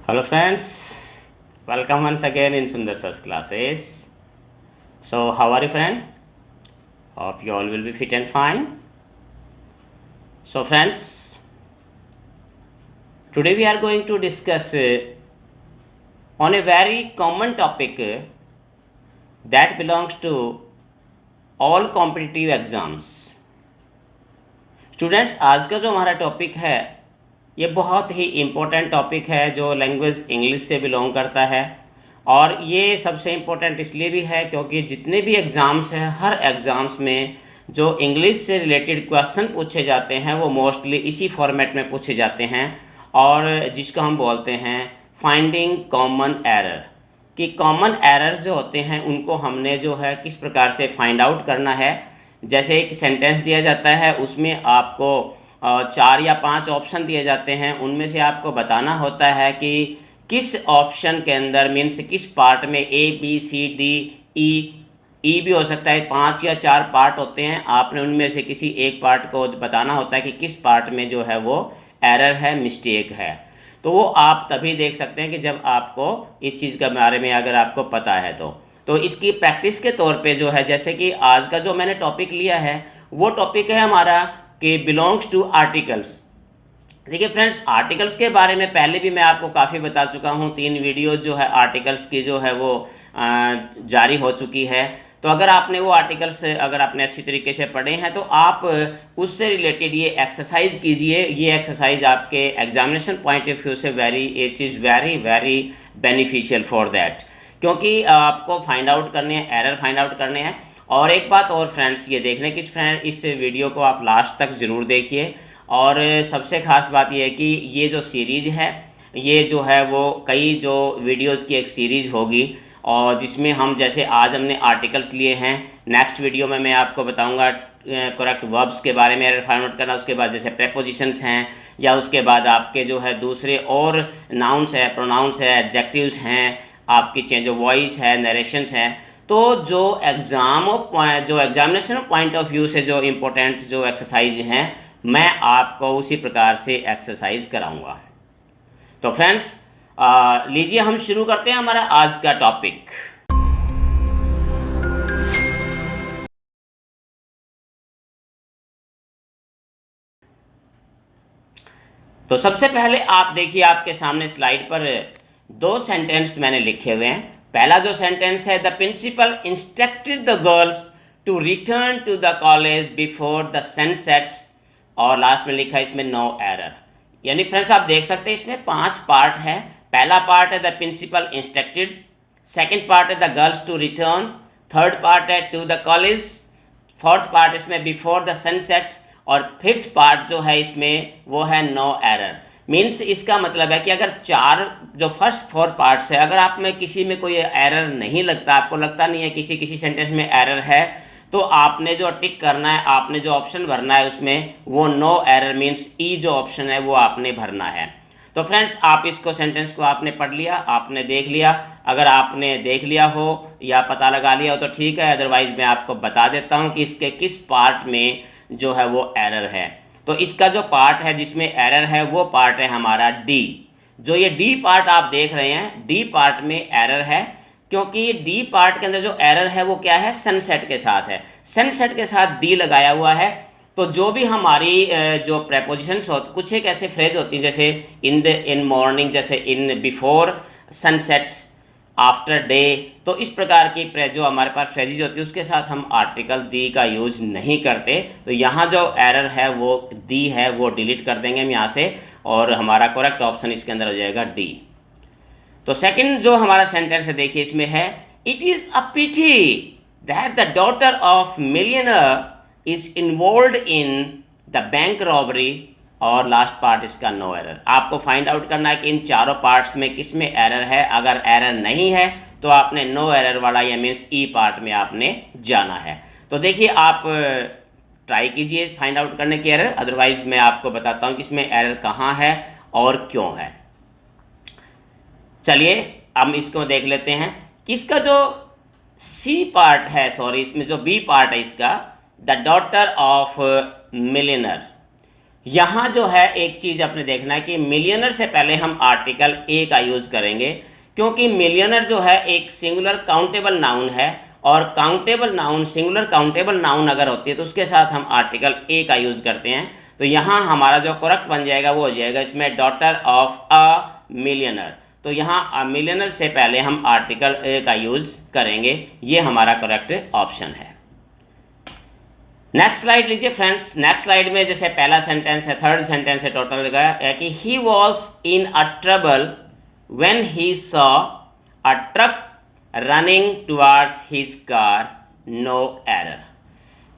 Hello friends, welcome once again in Sundar Sir's classes. So how are you friend? Hope you all will be fit and fine. So friends, today we are going to discuss on a very common topic that belongs to all competitive exams. Students आज का जो हमारा topic है ये बहुत ही important topic है जो language English से बिलोंग करता है और ये सबसे इम्पोर्टेंट इसलिए भी है क्योंकि जितने भी एग्ज़ाम्स हैं हर एग्ज़ाम्स में जो इंग्लिश से रिलेटेड क्वेश्चन पूछे जाते हैं वो मोस्टली इसी फॉर्मेट में पूछे जाते हैं और जिसको हम बोलते हैं फाइंडिंग कॉमन एरर कि कॉमन एरर्स जो होते हैं उनको हमने जो है किस प्रकार से फाइंड आउट करना है। जैसे एक सेंटेंस दिया जाता है उसमें आपको 4 या 5 ऑप्शन दिए जाते हैं, उनमें से आपको बताना होता है कि किस ऑप्शन के अंदर मीन्स किस पार्ट में ए बी सी डी ई भी हो सकता है, 5 या 4 पार्ट होते हैं, आपने उनमें से किसी एक पार्ट को बताना होता है कि किस पार्ट में जो है वो एरर है, मिस्टेक है। तो वो आप तभी देख सकते हैं कि जब आपको इस चीज़ के बारे में अगर आपको पता है तो इसकी प्रैक्टिस के तौर पे जो है जैसे कि आज का जो मैंने टॉपिक लिया है वो टॉपिक है हमारा कि बिलोंग्स टू आर्टिकल्स। देखिए फ्रेंड्स, आर्टिकल्स के बारे में पहले भी मैं आपको काफ़ी बता चुका हूँ, 3 वीडियो जो है आर्टिकल्स की जो है वो जारी हो चुकी है। तो अगर आपने वो आर्टिकल्स अगर आपने अच्छी तरीके से पढ़े हैं तो आप उससे रिलेटेड ये एक्सरसाइज कीजिए। ये एक्सरसाइज आपके एग्जामिनेशन पॉइंट ऑफ व्यू से it is very very beneficial for that, क्योंकि आपको फाइंड आउट करने हैं, एरर फाइंड आउट करने हैं। और एक बात और फ्रेंड्स, ये देखने की फ्रेंड इस वीडियो को आप लास्ट तक ज़रूर देखिए। और सबसे ख़ास बात यह है कि ये जो सीरीज़ है ये जो है वो कई जो वीडियोस की एक सीरीज़ होगी और जिसमें हम जैसे आज हमने आर्टिकल्स लिए हैं, नेक्स्ट वीडियो में मैं आपको बताऊंगा करेक्ट वर्ब्स के बारे में एरर फाइंड आउट करना, उसके बाद जैसे प्रेपोजिशंस हैं या उसके बाद आपके जो है दूसरे और नाउन्स है, प्रोनाउंस है, एडजेक्टिव्स हैं, आपकी चेंज ऑफ वॉइस है, नरेशंस हैं। तो जो एग्जामिनेशन पॉइंट ऑफ व्यू से जो इम्पोर्टेंट जो एक्सरसाइज हैं मैं आपको उसी प्रकार से एक्सरसाइज कराऊंगा। तो फ्रेंड्स लीजिए हम शुरू करते हैं हमारा आज का टॉपिक। तो सबसे पहले आप देखिए आपके सामने स्लाइड पर 2 सेंटेंस मैंने लिखे हुए हैं। पहला जो सेंटेंस है, the principal instructed the girls to return to the college before the sunset, और लास्ट में लिखा है इसमें नो एरर। यानी फ्रेंड्स आप देख सकते हैं इसमें 5 पार्ट है। पहला पार्ट है the principal instructed, second part है the girls to return, third part है to the college, fourth part इसमें बिफोर द सनसेट, और फिफ्थ पार्ट जो है इसमें वो है नो एरर। मीन्स इसका मतलब है कि अगर 4 जो फर्स्ट 4 पार्ट्स है, अगर आप में किसी में कोई एरर नहीं लगता, आपको लगता नहीं है किसी सेंटेंस में एरर है, तो आपने जो टिक करना है, आपने जो ऑप्शन भरना है उसमें वो नो एरर मीन्स ई जो ऑप्शन है वो आपने भरना है। तो फ्रेंड्स आप इसको सेंटेंस को आपने पढ़ लिया, आपने देख लिया। अगर आपने देख लिया हो या पता लगा लिया हो तो ठीक है, अदरवाइज़ मैं आपको बता देता हूँ कि इसके किस पार्ट में जो है वो एरर है। तो इसका जो पार्ट है जिसमें एरर है वो पार्ट है हमारा डी। जो ये डी पार्ट आप देख रहे हैं, डी पार्ट में एरर है क्योंकि डी पार्ट के अंदर जो एरर है वो क्या है, सनसेट के साथ है। सनसेट के साथ डी लगाया हुआ है। तो जो भी हमारी जो प्रेपोजिशंस होती, कुछ एक ऐसे फ्रेज होती हैं जैसे इन मॉर्निंग, जैसे in before sunset, after day, तो इस प्रकार की जो हमारे पास फ्रेजेज होती है उसके साथ हम आर्टिकल दी का यूज़ नहीं करते। तो यहाँ जो एरर है वो दी है वो डिलीट कर देंगे हम यहाँ से और हमारा करेक्ट ऑप्शन इसके अंदर हो जाएगा डी। तो सेकंड जो हमारा सेंटेंस है देखिए इसमें है, it is a pity that the daughter of millionaire is involve in the bank robbery, और लास्ट पार्ट इसका नो एरर। आपको फाइंड आउट करना है कि इन चारों पार्ट्स में किस में एरर है। अगर एरर नहीं है तो आपने नो एरर वाला या मीन्स ई पार्ट में आपने जाना है। तो देखिए आप ट्राई कीजिए फाइंड आउट करने की एरर, अदरवाइज मैं आपको बताता हूँ कि इसमें एरर कहाँ है और क्यों है। चलिए हम इसको देख लेते हैं। इसका जो सी पार्ट है, सॉरी इसमें जो बी पार्ट है इसका, द डॉटर ऑफ मिलियनर, यहाँ जो है एक चीज़ आपने देखना है कि मिलियनर से पहले हम आर्टिकल ए का यूज़ करेंगे, क्योंकि मिलियनर जो है एक सिंगुलर काउंटेबल नाउन है, और countable noun, singular countable noun अगर होती है तो उसके साथ हम आर्टिकल ए का यूज़ करते हैं। तो यहाँ हमारा जो करेक्ट बन जाएगा वो हो जाएगा इसमें डॉटर ऑफ अ मिलियनर। तो यहाँ मिलियनर से पहले हम आर्टिकल ए का यूज़ करेंगे, ये हमारा करेक्ट ऑप्शन है। नेक्स्ट स्लाइड लीजिए फ्रेंड्स। नेक्स्ट स्लाइड में जैसे पहला सेंटेंस है, थर्ड सेंटेंस है टोटल लगाया है कि he was in a trouble when he saw a truck running towards his car, no error.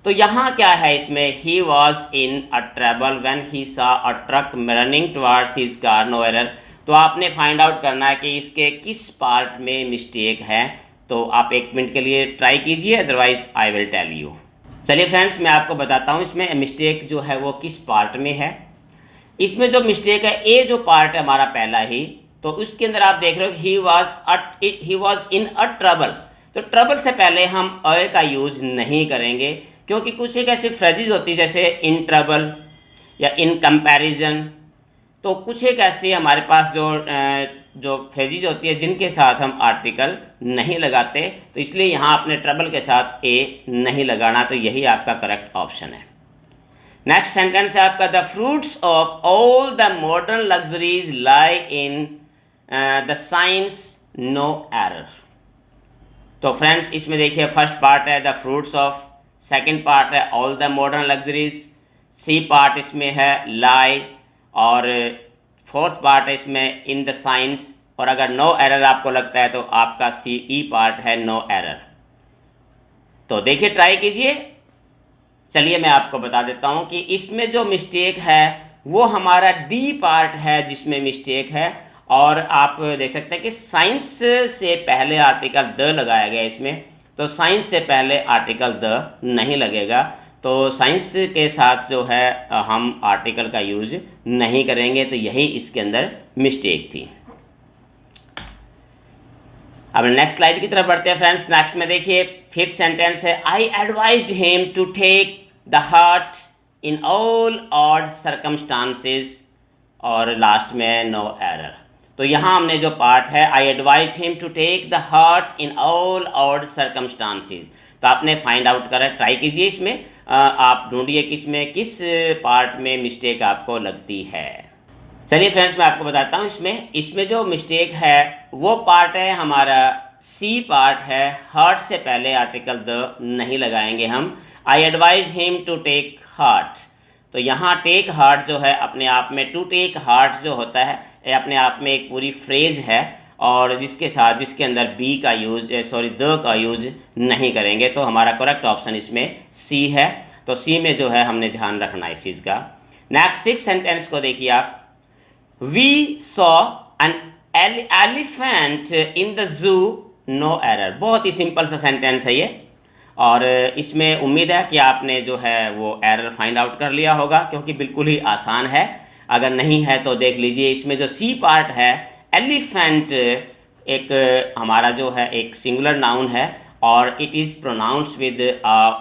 तो यहाँ क्या है इसमें, he was in a trouble when he saw a truck running towards his car, no error. तो आपने find out करना है कि इसके किस पार्ट में मिस्टेक है। तो आप 1 मिनट के लिए ट्राई कीजिए, otherwise I will tell you. चलिए फ्रेंड्स, मैं आपको बताता हूँ इसमें मिस्टेक जो है वो किस पार्ट में है। इसमें जो मिस्टेक है, ए जो पार्ट है हमारा पहला ही, तो उसके अंदर आप देख रहे हो ही वॉज इन अ ट्रबल। तो ट्रबल से पहले हम अ का यूज़ नहीं करेंगे, क्योंकि कुछ एक ऐसी फ्रेजेज होती है जैसे इन ट्रबल या इन कंपैरिजन। तो कुछ एक ऐसी हमारे पास जो फ्रेजेज होती है जिनके साथ हम आर्टिकल नहीं लगाते, तो इसलिए यहाँ आपने ट्रबल के साथ ए नहीं लगाना। तो यही आपका करेक्ट ऑप्शन है। नेक्स्ट सेंटेंस है आपका, the fruits of all the modern luxuries lie in the science, no error. तो फ्रेंड्स इसमें देखिए फर्स्ट पार्ट है the fruits of, second part है all the modern luxuries, C part इसमें है लाई, और फोर्थ पार्ट है इसमें इन द साइंस। और अगर नो एरर आपको लगता है तो आपका सी ई पार्ट है नो एरर। तो देखिए ट्राई कीजिए। चलिए मैं आपको बता देता हूँ कि इसमें जो मिस्टेक है वो हमारा डी पार्ट है जिसमें मिस्टेक है। और आप देख सकते हैं कि साइंस से पहले आर्टिकल द लगाया गया इसमें, तो साइंस से पहले आर्टिकल द नहीं लगेगा। तो साइंस के साथ जो है हम आर्टिकल का यूज़ नहीं करेंगे। तो यही इसके अंदर मिस्टेक थी। अब नेक्स्ट स्लाइड की तरफ बढ़ते हैं फ्रेंड्स। नेक्स्ट में देखिए फिफ्थ सेंटेंस है, I advised him to take the heart in all odd circumstances, और लास्ट में नो एरर। तो यहाँ हमने जो पार्ट है I advised him to take the heart in all odd circumstances, तो आपने फाइंड आउट करा, ट्राई कीजिए इसमें। आप ढूंढिए किसमें किस पार्ट में मिस्टेक आपको लगती है। चलिए फ्रेंड्स मैं आपको बताता हूँ इसमें जो मिस्टेक है वो पार्ट है हमारा सी पार्ट है, हार्ट से पहले आर्टिकल द नहीं लगाएंगे हम। I advise him to take heart, तो यहाँ टेक हार्ट जो है अपने आप में, टू टेक हार्ट जो होता है ये अपने आप में एक पूरी फ्रेज है, और जिसके अंदर बी का यूज़ द का यूज़ नहीं करेंगे। तो हमारा करेक्ट ऑप्शन इसमें सी है। तो सी में जो है हमने ध्यान रखना है इस चीज़ का। नेक्स्ट सिक्स सेंटेंस को देखिए आप, we saw an elephant in the zoo, no error. बहुत ही सिंपल सा सेंटेंस है ये, और इसमें उम्मीद है कि आपने जो है वो एरर फाइंड आउट कर लिया होगा, क्योंकि बिल्कुल ही आसान है। अगर नहीं है तो देख लीजिए, इसमें जो सी पार्ट है एलिफेंट एक हमारा जो है एक सिंगुलर नाउन है, और it is pronounce with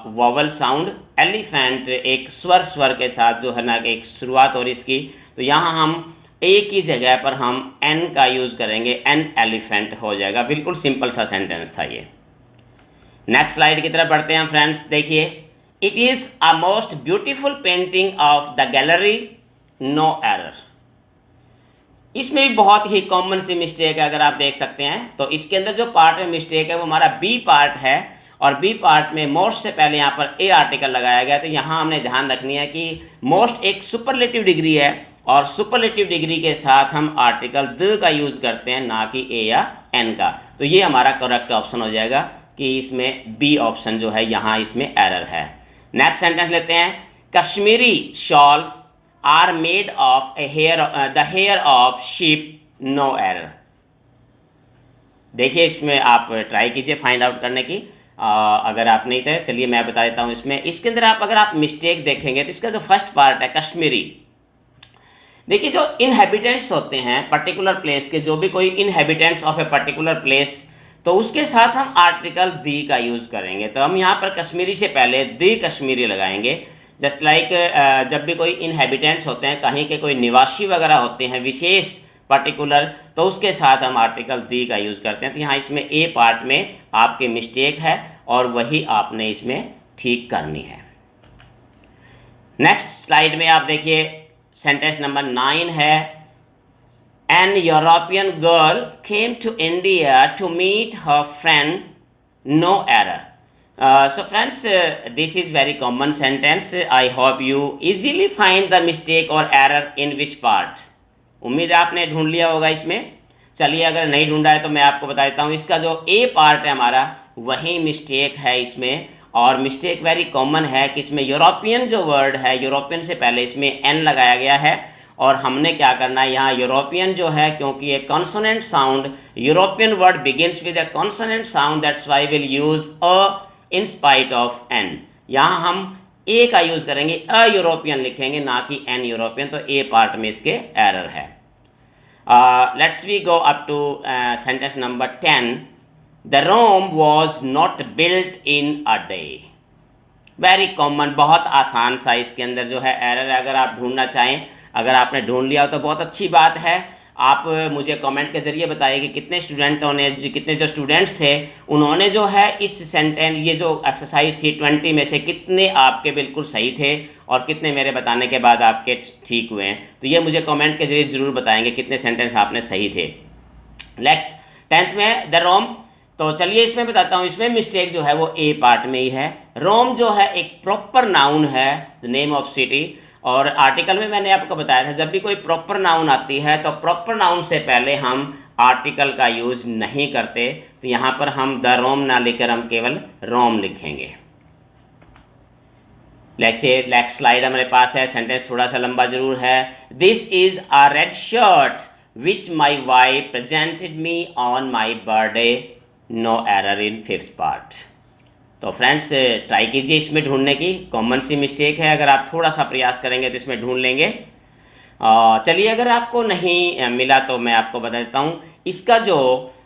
vowel sound. Elephant एक स्वर के साथ जो है ना एक शुरुआत और इसकी, तो यहाँ हम ए की जगह पर हम एन का यूज़ करेंगे, एन एलिफेंट हो जाएगा। बिल्कुल सिंपल सा सेंटेंस था ये। नेक्स्ट स्लाइड की तरफ बढ़ते हैं फ्रेंड्स। देखिए, it is a most beautiful painting of the gallery, no error. इसमें भी बहुत ही कॉमन सी मिस्टेक है, अगर आप देख सकते हैं। तो इसके अंदर जो पार्ट में मिस्टेक है वो हमारा बी पार्ट है, और बी पार्ट में मोस्ट से पहले यहाँ पर ए आर्टिकल लगाया गया। तो यहाँ हमने ध्यान रखनी है कि मोस्ट एक सुपरलेटिव डिग्री है, और सुपरलेटिव डिग्री के साथ हम आर्टिकल द का यूज़ करते हैं, ना कि ए या एन का। तो ये हमारा करेक्ट ऑप्शन हो जाएगा कि इसमें बी ऑप्शन जो है यहाँ इसमें एरर है। नेक्स्ट सेंटेंस लेते हैं, Kashmiri shawls are made of the hair of sheep, no error. देखिए इसमें आप ट्राई कीजिए फाइंड आउट करने की। अगर आप नहीं थे, चलिए मैं बता देता हूँ। इसके अंदर अगर आप मिस्टेक देखेंगे तो इसका जो फर्स्ट पार्ट है कश्मीरी, देखिए जो इनहेबिटेंट्स होते हैं पर्टिकुलर प्लेस के, जो भी कोई inhabitants of a particular place, तो उसके साथ हम आर्टिकल दी का यूज़ करेंगे। तो हम यहाँ पर कश्मीरी से पहले दी कश्मीरी लगाएंगे। जस्ट लाइक जब भी कोई इनहेबिटेंट्स होते हैं, कहीं के कोई निवासी वगैरह होते हैं विशेष पर्टिकुलर, तो उसके साथ हम आर्टिकल दी का यूज़ करते हैं। तो यहाँ इसमें ए पार्ट में आपके मिस्टेक है और वही आपने इसमें ठीक करनी है। नेक्स्ट स्लाइड में आप देखिए सेंटेंस नंबर 9 है, an European girl came to India to meet her friend, no error. So friends, this is very common sentence. I hope you easily find the mistake or error in which part. उम्मीद है आपने ढूंढ लिया होगा इसमें। चलिए अगर नहीं ढूंढा है तो मैं आपको बता देता हूँ, इसका जो ए पार्ट है हमारा वही मिस्टेक है इसमें, और मिस्टेक वेरी कॉमन है कि इसमें यूरोपियन जो वर्ड है, यूरोपियन से पहले इसमें एन लगाया गया है, और हमने क्या करना है यहाँ यूरोपियन जो है, क्योंकि एक consonant sound, European word begins with a consonant sound, that's why will use a in spite of an. यहाँ हम ए का यूज़ करेंगे, अ यूरोपियन लिखेंगे, ना कि एन यूरोपियन, तो ए पार्ट में इसके एरर है। Let's we go up to sentence number 10, the Rome was not built in a day. Very common, बहुत आसान सा इसके अंदर जो है एरर है। अगर आप ढूंढना चाहें, अगर आपने ढूंढ लिया हो तो बहुत अच्छी बात है। आप मुझे कमेंट के ज़रिए बताइए कि कितने जो स्टूडेंट्स थे उन्होंने जो है इस सेंटेंस, ये जो एक्सरसाइज थी 20 में से कितने आपके बिल्कुल सही थे और कितने मेरे बताने के बाद आपके ठीक हुए हैं। तो ये मुझे कमेंट के ज़रिए ज़रूर बताएंगे कितने सेंटेंस आपने सही थे। नेक्स्ट 10th में द रोम, तो चलिए इसमें बताता हूँ, इसमें मिस्टेक जो है वो ए पार्ट में ही है। रोम जो है एक प्रॉपर नाउन है, द नेम ऑफ सिटी, और आर्टिकल में मैंने आपको बताया था जब भी कोई प्रॉपर नाउन आती है तो प्रॉपर नाउन से पहले हम आर्टिकल का यूज़ नहीं करते। तो यहाँ पर हम द रोम ना लिखकर हम केवल रोम लिखेंगे। नेक्स्ट स्लाइड हमारे पास है, सेंटेंस थोड़ा सा लंबा जरूर है। This is a red shirt which my wife presented me on my birthday, no error in 5th part. तो फ्रेंड्स ट्राई कीजिए इसमें ढूंढने की, कॉमन सी मिस्टेक है, अगर आप थोड़ा सा प्रयास करेंगे तो इसमें ढूंढ लेंगे। चलिए अगर आपको नहीं मिला तो मैं आपको बता देता हूँ, इसका जो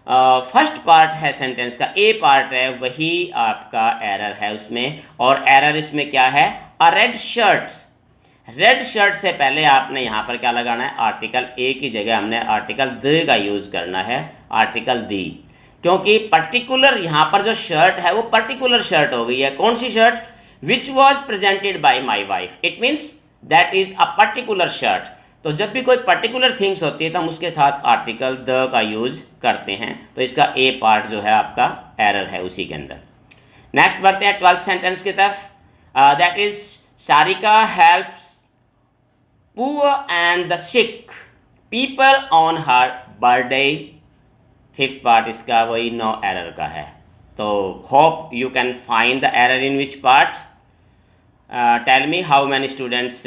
फर्स्ट पार्ट है सेंटेंस का, ए पार्ट है, वही आपका एरर है उसमें। और एरर इसमें क्या है, अ रेड शर्ट। रेड शर्ट से पहले आपने यहाँ पर क्या लगाना है, आर्टिकल ए की जगह हमने आर्टिकल द का यूज़ करना है, आर्टिकल दी, क्योंकि पर्टिकुलर यहाँ पर जो शर्ट है वो पर्टिकुलर शर्ट हो गई है। कौन सी shirt, which was presented by my wife, it means that is a particular shirt. तो जब भी कोई पर्टिकुलर थिंग्स होती है तो हम उसके साथ आर्टिकल द का यूज़ करते हैं। तो इसका ए पार्ट जो है आपका एरर है उसी के अंदर। नेक्स्ट बढ़ते हैं 12th सेंटेंस की तरफ, that is Sarika helps poor and the sick people on her birthday, 5th part इसका वही नो एरर का है। तो hope you can find the error in which part, tell me how many students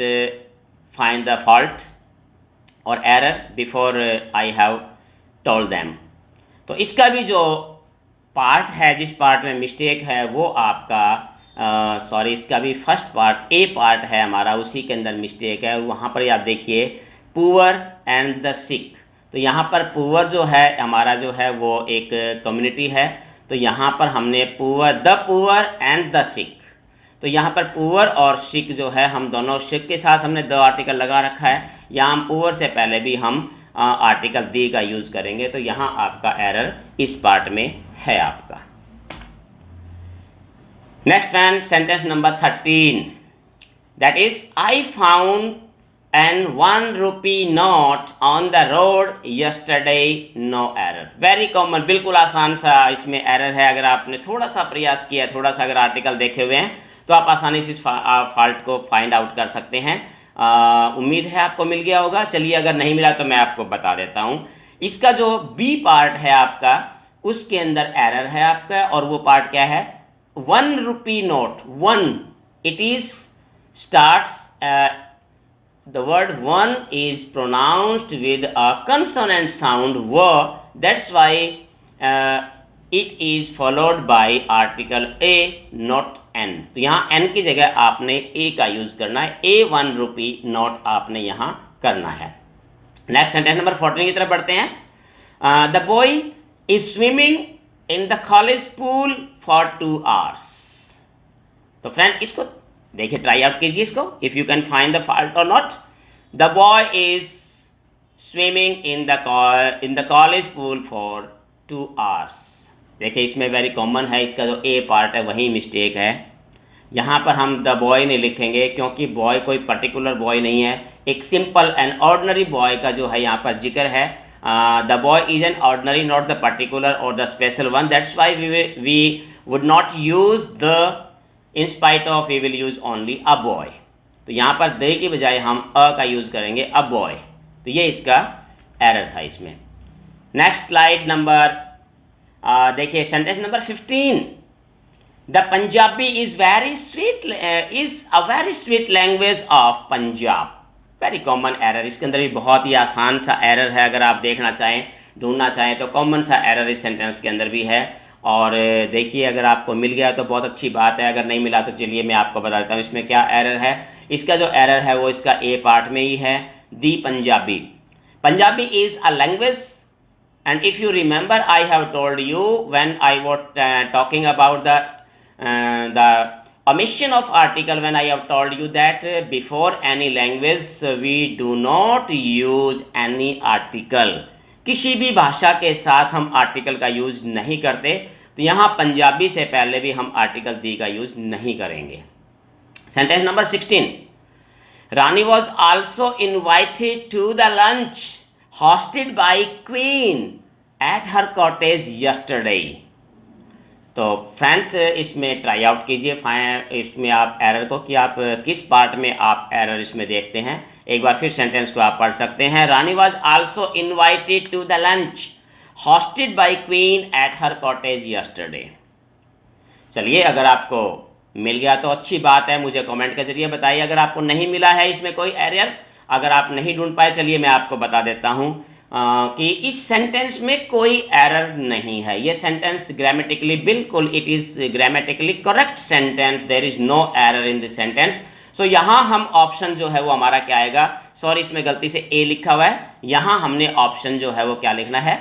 find the fault और error before I have told them. तो इसका भी जो पार्ट है, जिस पार्ट में मिस्टेक है वो आपका इसका भी फर्स्ट पार्ट, ए पार्ट है हमारा, उसी के अंदर मिस्टेक है। और वहाँ पर आप देखिए पुअर एंड द सिक, तो यहाँ पर पुअर जो है हमारा जो है वो एक कम्युनिटी है, तो यहाँ पर हमने द पुअर एंड द सिक, तो यहाँ पर पुअर और सिक जो है हम दोनों, सिक के साथ हमने द आर्टिकल लगा रखा है, यहाँ हम पुअर से पहले भी हम आर्टिकल दी का यूज़ करेंगे। तो यहाँ आपका एरर इस पार्ट में है आपका। Next one, sentence number 13, that is I found an 1 rupee note on the road yesterday, no error. Very common, बिल्कुल आसान सा इसमें एरर है। अगर आपने थोड़ा सा प्रयास किया, थोड़ा सा अगर आर्टिकल देखे हुए हैं तो आप आसानी से इस फॉल्ट को फाइंड आउट कर सकते हैं। उम्मीद है आपको मिल गया होगा। चलिए अगर नहीं मिला तो मैं आपको बता देता हूँ। इसका जो बी पार्ट है आपका, उसके अंदर एरर है आपका, और वो पार्ट क्या है, 1 rupee note, 1, it is starts, the word one is pronounced with a consonant sound w, that's why it is followed by article a, not n। तो यहाँ n की जगह आपने a का यूज़ करना है, a 1 rupee नोट आपने यहाँ करना है। नेक्स्ट सेंटेंस नंबर 14 की तरफ बढ़ते हैं। The boy is swimming in the college pool for 2 hours। तो फ्रेंड इसको देखिए ट्राई आउट कीजिए इसको, if you can find the fault और not. The boy is swimming in the college pool for 2 hours। देखिए इसमें वेरी कॉमन है, इसका जो ए पार्ट है वही मिस्टेक है। यहाँ पर हम द बॉय नहीं लिखेंगे क्योंकि बॉय कोई पर्टिकुलर बॉय नहीं है, एक सिंपल एंड ऑर्डनरी बॉय का जो है यहाँ पर जिक्र है। The boy is an ordinary, not the particular और the special one, that's why we would not use the in spite of, we will use only a boy. तो यहाँ पर दे की बजाय हम अ का यूज़ करेंगे, अ बॉय। तो ये इसका एरर था इसमें। नेक्स्ट स्लाइड नंबर देखिए sentence number 15। The Punjabi is very sweet, is a very sweet language of Punjab. Very common error, इसके अंदर भी बहुत ही आसान सा एरर है। अगर आप देखना चाहें, ढूंढना चाहें तो कॉमन सा एरर इस सेंटेंस के अंदर भी है। और देखिए अगर आपको मिल गया तो बहुत अच्छी बात है, अगर नहीं मिला तो चलिए मैं आपको बता देता हूँ इसमें क्या एरर है। इसका जो एरर है वो इसका ए पार्ट में ही है, the Punjabi. Punjabi is a language, and if you remember I have told you when I was talking about the omission of article, when I have told you that before any language we do not use any article, किसी भी भाषा के साथ हम article का use नहीं करते। तो यहाँ पंजाबी से पहले भी हम आर्टिकल दी का यूज़ नहीं करेंगे। Sentence number 16। Rani was also invited to the lunch hosted by queen at her cottage yesterday. तो फ्रेंड्स इसमें ट्राई आउट कीजिए इसमें आप एरर को, कि आप किस पार्ट में आप एरर इसमें देखते हैं। एक बार फिर सेंटेंस को आप पढ़ सकते हैं। Rani was also invited to the lunch hosted by queen at her cottage yesterday. चलिए अगर आपको मिल गया तो अच्छी बात है, मुझे कमेंट के ज़रिए बताइए। अगर आपको नहीं मिला है इसमें कोई एरर, अगर आप नहीं ढूंढ पाए, चलिए मैं आपको बता देता हूँ कि इस सेंटेंस में कोई एरर नहीं है। ये सेंटेंस ग्रामेटिकली बिल्कुल, it is grammatically correct sentence, there is no error in this sentence. So यहाँ हम ऑप्शन जो है वो हमारा क्या आएगा, सॉरी इसमें गलती से ए लिखा हुआ है, यहाँ हमने ऑप्शन जो है वो क्या लिखना है,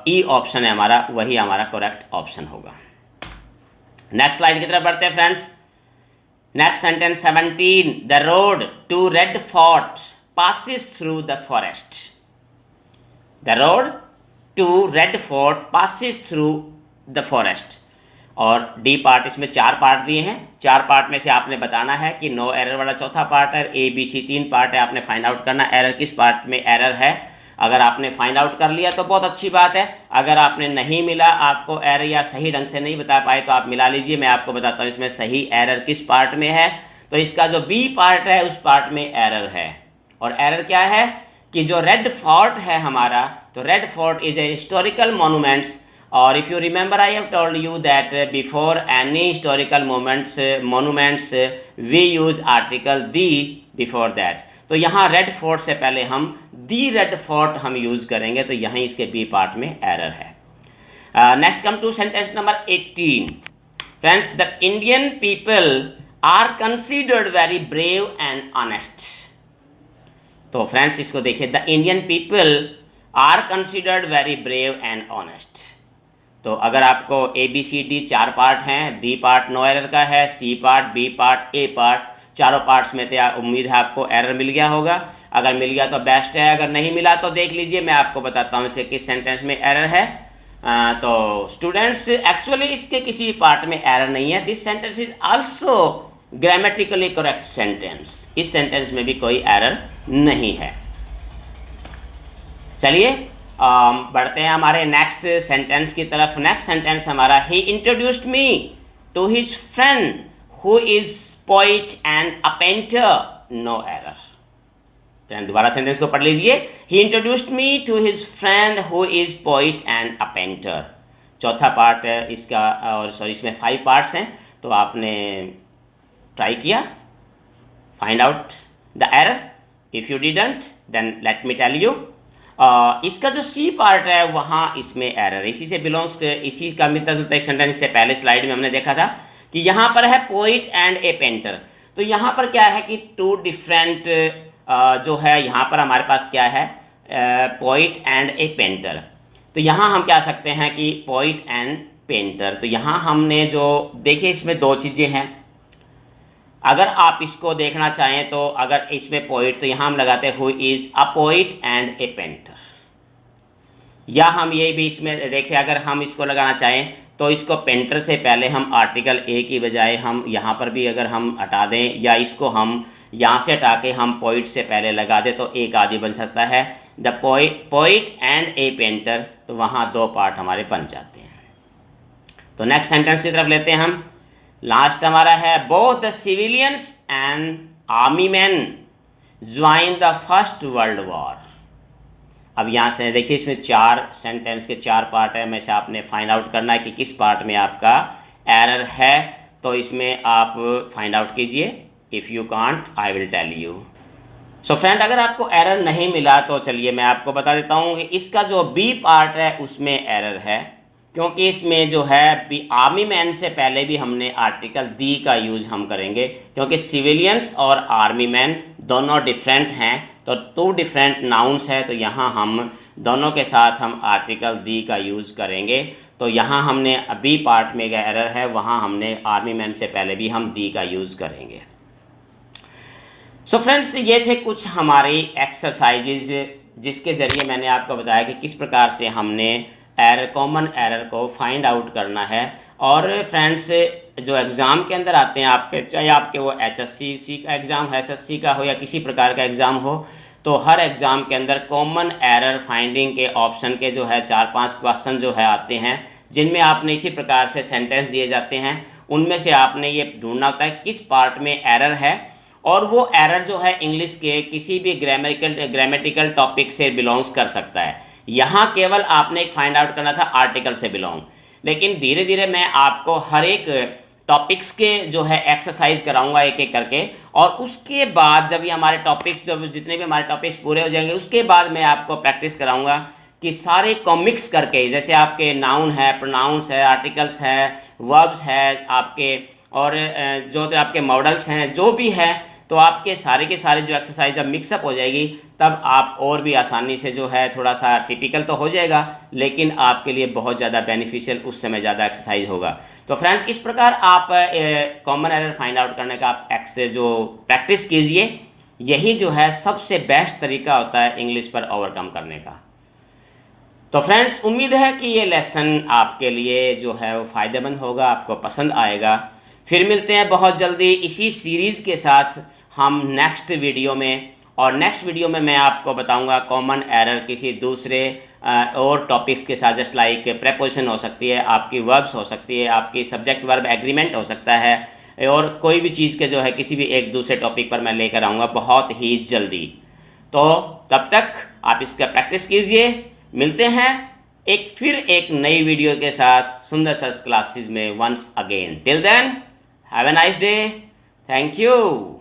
ई ऑप्शन है हमारा, वही हमारा करेक्ट ऑप्शन होगा। नेक्स्ट स्लाइड की तरफ बढ़ते हैं friends. Next sentence 17। The road to Red Fort passes through the forest. The road to Red Fort passes through the forest. और डी पार्ट, इसमें 4 पार्ट दिए हैं, 4 पार्ट में से आपने बताना है कि नो एरर वाला चौथा पार्ट है, ए बी सी 3 पार्ट है, आपने फाइंड आउट करना एरर किस पार्ट में एरर है। अगर आपने फाइंड आउट कर लिया तो बहुत अच्छी बात है, अगर आपने नहीं मिला, आपको एरर या सही ढंग से नहीं बता पाए तो आप मिला लीजिए। मैं आपको बताता हूँ इसमें सही एरर किस पार्ट में है। तो इसका जो बी पार्ट है उस पार्ट में एरर है, और एरर क्या है कि जो रेड फोर्ट है हमारा, तो red fort is a historical monuments. और if you remember I have told you that before any historical monuments we use article the before that. तो यहाँ रेड फोर्ट से पहले हम दी रेड फोर्ट हम यूज़ करेंगे, तो यहाँ इसके बी पार्ट में एरर है। Next come to sentence number 18। Friends, the Indian people are considered very brave and honest. तो फ्रेंड्स इसको देखिए, the Indian people are considered very brave and honest. तो अगर आपको A B C D 4 part हैं, D part no error का है, C part, B part, A part, चारों पार्ट्स में तो उम्मीद है आपको एरर मिल गया होगा। अगर मिल गया तो बेस्ट है, अगर नहीं मिला तो देख लीजिए, मैं आपको बताता हूँ इसे किस सेंटेंस में एरर है। तो स्टूडेंट्स एक्चुअली इसके किसी पार्ट में एरर नहीं है। This sentence is also grammatically correct sentence, इस सेंटेंस में भी कोई एरर नहीं है। चलिए बढ़ते हैं हमारे नेक्स्ट सेंटेंस की तरफ। नेक्स्ट सेंटेंस हमारा, he introduced me to his friend who is poet and a painter, no error. Friend दोबारा सेंटेंस को पढ़ लीजिए, he introduced me to his friend who is poet and a painter. चौथा part है इसका, और sorry इसमें 5 पार्ट्स हैं, तो आपने ट्राई किया, find out the error. If you didn't then let me tell you. इसका जो सी पार्ट है वहाँ इसमें एरर, इसी से बिलोंग्स, इसी का मिलता जुलता एक सेंटेंस इससे पहले स्लाइड में हमने देखा था कि यहाँ पर है पोइट एंड ए पेंटर। तो यहाँ पर क्या है कि 2 डिफरेंट जो है, यहाँ पर हमारे पास क्या है, पोइट एंड ए पेंटर। तो यहाँ हम क्या सकते हैं कि पोइट एंड पेंटर। तो यहाँ हमने जो देखिए इसमें 2 चीज़ें हैं, अगर आप इसको देखना चाहें तो अगर इसमें पोइट, तो यहाँ हम लगाते हैं who is a poet and A painter. या हम ये भी इसमें देखिए, अगर हम इसको लगाना चाहें तो इसको पेंटर से पहले हम आर्टिकल ए की बजाय हम यहाँ पर भी अगर हम हटा दें, या इसको हम यहाँ से हटा के हम पोइट से पहले लगा दें तो एक आदमी बन सकता है the poet and A painter, तो वहाँ दो पार्ट हमारे बन जाते हैं। तो नेक्स्ट सेंटेंस की तरफ लेते हैं हम। लास्ट हमारा है both the civilians and army man join the first world war. अब यहाँ से देखिए, इसमें 4 सेंटेंस के 4 पार्ट है, में से आपने फाइंड आउट करना है कि किस पार्ट में आपका एरर है। तो इसमें आप फाइंड आउट कीजिए। If you can't I will tell you. So friend, अगर आपको एरर नहीं मिला तो चलिए मैं आपको बता देता हूँ कि इसका जो बी पार्ट है उसमें एरर है, क्योंकि इसमें जो है बी आर्मी मैन से पहले भी हमने आर्टिकल दी का यूज़ हम करेंगे, क्योंकि सिविलियंस और आर्मी मैन दोनों डिफरेंट हैं, तो 2 डिफरेंट नाउन्स है, तो यहाँ हम दोनों के साथ हम आर्टिकल दी का यूज़ करेंगे। तो यहाँ हमने बी पार्ट में गया एरर है, वहाँ हमने आर्मी मैन से पहले भी हम दी का यूज़ करेंगे। सो फ्रेंड्स, ये थे कुछ हमारी एक्सरसाइजेज जिसके ज़रिए मैंने आपको बताया कि किस प्रकार से हमने कॉमन एरर को फाइंड आउट करना है। और फ्रेंड्स, जो एग्ज़ाम के अंदर आते हैं आपके, चाहे आपके वो HSC का एग्ज़ाम है, SSC का हो या किसी प्रकार का एग्ज़ाम हो, तो हर एग्ज़ाम के अंदर कॉमन एरर फाइंडिंग के ऑप्शन के जो है 4-5 क्वेश्चन जो है आते हैं, जिनमें आपने इसी प्रकार से सेंटेंस दिए जाते हैं। उनमें से आपने ये ढूंढना होता है कि किस पार्ट में एरर है, और वो एरर जो है इंग्लिश के किसी भी ग्रामेटिकल टॉपिक से बिलोंग्स कर सकता है। यहाँ केवल आपने एक फाइंड आउट करना था आर्टिकल से बिलोंग, लेकिन धीरे धीरे मैं आपको हर एक टॉपिक्स के जो है एक्सरसाइज कराऊंगा एक एक करके, और उसके बाद जब ये हमारे टॉपिक्स, जब जितने भी हमारे टॉपिक्स पूरे हो जाएंगे, उसके बाद मैं आपको प्रैक्टिस कराऊंगा कि सारे को मिक्स करके, जैसे आपके नाउन है, प्रोनाउंस है, आर्टिकल्स है, वर्ब्स है आपके, और जो आपके मॉडल्स हैं, जो भी है, तो आपके सारे के सारे जो एक्सरसाइज जब मिक्सअप हो जाएगी, तब आप और भी आसानी से जो है, थोड़ा सा टिपिकल तो हो जाएगा, लेकिन आपके लिए बहुत ज़्यादा बेनिफिशियल उस समय ज़्यादा एक्सरसाइज होगा। तो फ्रेंड्स, इस प्रकार आप कॉमन एरर फाइंड आउट करने का आप जो प्रैक्टिस कीजिए, यही जो है सबसे बेस्ट तरीका होता है इंग्लिश पर ओवरकम करने का। तो फ्रेंड्स, उम्मीद है कि ये लेसन आपके लिए जो है वो फ़ायदेमंद होगा, आपको पसंद आएगा। फिर मिलते हैं बहुत जल्दी इसी सीरीज़ के साथ हम नेक्स्ट वीडियो में, और नेक्स्ट वीडियो में मैं आपको बताऊंगा कॉमन एरर किसी दूसरे और टॉपिक्स के साथ, जस्ट लाइक प्रेपोजिशन हो सकती है, आपकी वर्ब्स हो सकती है, आपकी सब्जेक्ट वर्ब एग्रीमेंट हो सकता है, और कोई भी चीज़ के जो है किसी भी एक दूसरे टॉपिक पर मैं लेकर आऊँगा बहुत ही जल्दी। तो तब तक आप इसका प्रैक्टिस कीजिए। मिलते हैं फिर एक नई वीडियो के साथ सुंदर सर्स क्लासेस में once again. Till then have a nice day. Thank you.